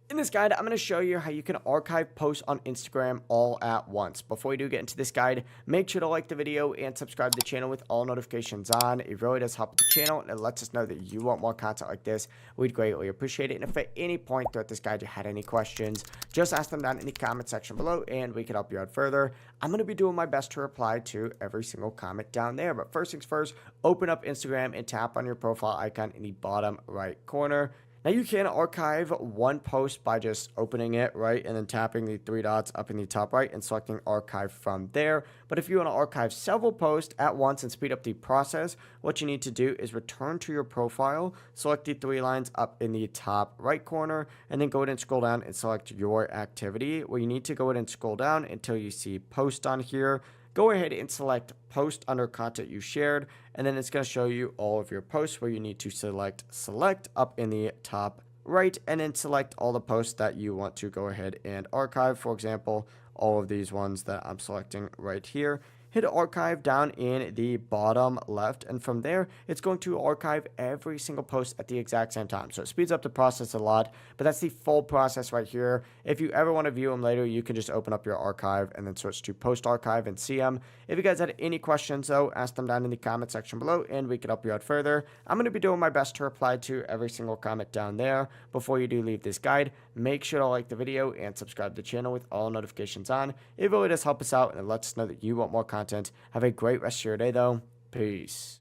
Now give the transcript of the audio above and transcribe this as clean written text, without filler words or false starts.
In this guide, I'm going to show you how you can archive posts on Instagram all at once. Before we do get into this guide, make sure to like the video and subscribe to the channel with all notifications on. It really does help with the channel and it lets us know that you want more content like this. We'd greatly appreciate it. And if at any point throughout this guide you had any questions, just ask them down in the comment section below and we can help you out further. I'm going to be doing my best to reply to every single comment down there. But first things first, open up Instagram and tap on your profile icon in the bottom right corner. Now you can archive one post by just opening it, right, and then tapping the three dots up in the top right and selecting archive from there. But if you want to archive several posts at once and speed up the process, what you need to do is return to your profile, select the three lines up in the top right corner, and then go ahead and scroll down and select your activity. Well, you need to go ahead and scroll down until you see post on here. Go ahead and select post under content you shared, and then it's going to show you all of your posts where you need to select up in the top right, and then select all the posts that you want to go ahead and archive. For example, all of these ones that I'm selecting right here. Hit archive down in the bottom left, and from there it's going to archive every single post at the exact same time. So it speeds up the process a lot, but that's the full process right here. If you ever want to view them later, you can just open up your archive and then switch to post archive and see them. If you guys had any questions though, ask them down in the comment section below and we can help you out further. I'm going to be doing my best to reply to every single comment down there. Before you do leave this guide, make sure to like the video and subscribe to the channel with all notifications on. It really does help us out and it lets us know that you want more content. Have a great rest of your day though. Peace.